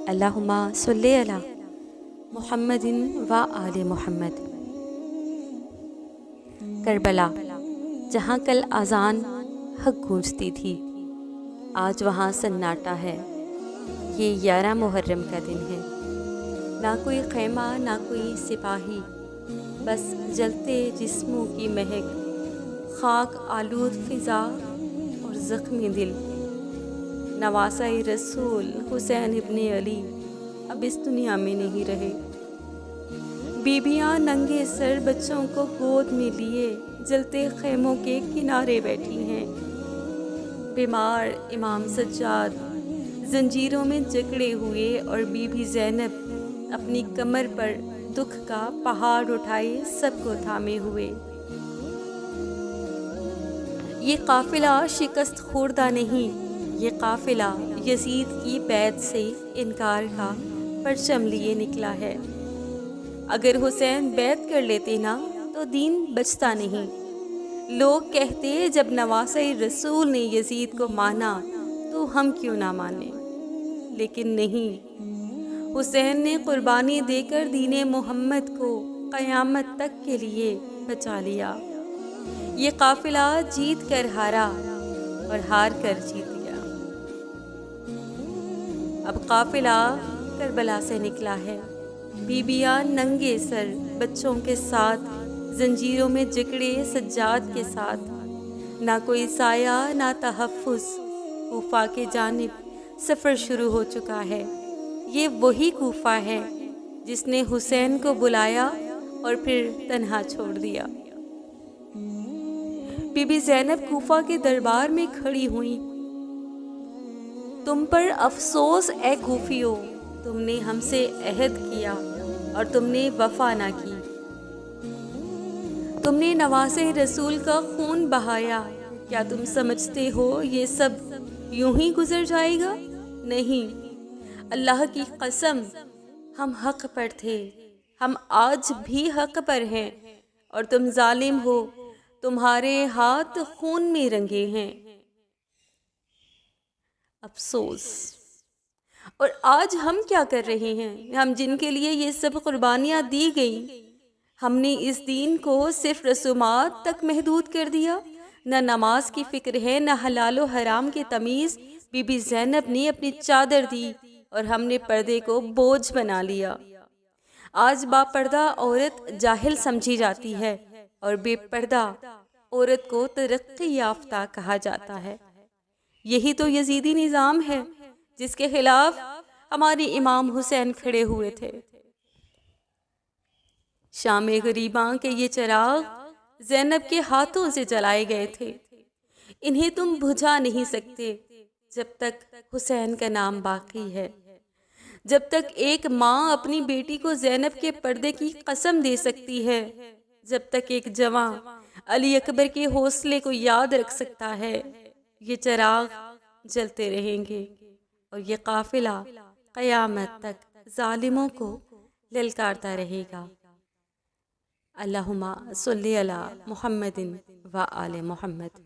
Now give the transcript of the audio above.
اللہم صلی علی محمد و آل محمد۔ کربلا، جہاں کل اذان حق گونجتی تھی، آج وہاں سناٹا ہے۔ یہ 11 محرم کا دن ہے، نہ کوئی خیمہ نہ کوئی سپاہی، بس جلتے جسموں کی مہک، خاک آلود فضا اور زخمی دل۔ نواسۂ رسول حسین ابن علی اب اس دنیا میں نہیں رہے۔ بیویاں ننگے سر بچوں کو گود میں لیے جلتے خیموں کے کنارے بیٹھی ہیں۔ بیمار امام سجاد زنجیروں میں جکڑے ہوئے اور بی بی زینب اپنی کمر پر دکھ کا پہاڑ اٹھائے سب کو تھامے ہوئے۔ یہ قافلہ شکست خوردہ نہیں، یہ قافلہ یزید کی بیعت سے انکار کا پرچم لیے نکلا ہے۔ اگر حسین بیعت کر لیتے نا تو دین بچتا نہیں۔ لوگ کہتے جب نواسۂ رسول نے یزید کو مانا تو ہم کیوں نہ مانیں، لیکن نہیں، حسین نے قربانی دے کر دین محمد کو قیامت تک کے لیے بچا لیا۔ یہ قافلہ جیت کر ہارا اور ہار کر جیت گیا۔ اب قافلہ کربلا سے نکلا ہے، بیویاں ننگے سر بچوں کے ساتھ زنجیروں میں جکڑے سجاد کے ساتھ، نہ کوئی سایہ نہ تحفظ۔ کوفہ کی جانب سفر شروع ہو چکا ہے۔ یہ وہی کوفہ ہے جس نے حسین کو بلایا اور پھر تنہا چھوڑ دیا۔ بی بی زینب کوفہ کے دربار میں کھڑی ہوئیں۔ تم پر افسوس اے کوفیو، تم نے ہم سے عہد کیا اور تم نے وفا نہ کی۔ تم نے نواسۂ رسول کا خون بہایا، کیا تم سمجھتے ہو یہ سب یوں ہی گزر جائے گا؟ نہیں، اللہ کی قسم، ہم حق پر تھے، ہم آج بھی حق پر ہیں، اور تم ظالم ہو، تمہارے ہاتھ خون میں رنگے ہیں۔ افسوس۔ اور آج ہم کیا کر رہے ہیں؟ ہم جن کے لیے یہ سب قربانیاں دی گئیں، ہم نے اس دین کو صرف رسومات تک محدود کر دیا۔ نہ نماز کی فکر ہے، نہ حلال و حرام کی تمیز۔ بی بی زینب نے اپنی چادر دی اور ہم نے پردے کو بوجھ بنا لیا۔ آج با پردہ عورت جاہل سمجھی جاتی ہے اور بے پردہ عورت کو ترقی یافتہ کہا جاتا ہے۔ یہی تو یزیدی نظام ہے جس کے خلاف ہمارے امام حسین کھڑے ہوئے تھے۔ شام غریباں کے یہ چراغ زینب کے ہاتھوں سے جلائے گئے تھے۔ انہیں تم بجھا نہیں سکتے جب تک حسین کا نام باقی ہے۔ جب تک ایک ماں اپنی بیٹی کو زینب کے پردے کی قسم دے سکتی ہے، جب تک ایک جواں علی اکبر کے حوصلے کو یاد رکھ سکتا ہے، یہ چراغ جلتے رہیں گے اور یہ قافلہ قیامت تک ظالموں کو للکارتا رہے گا۔ اللہم صلی علی محمد و آل محمد۔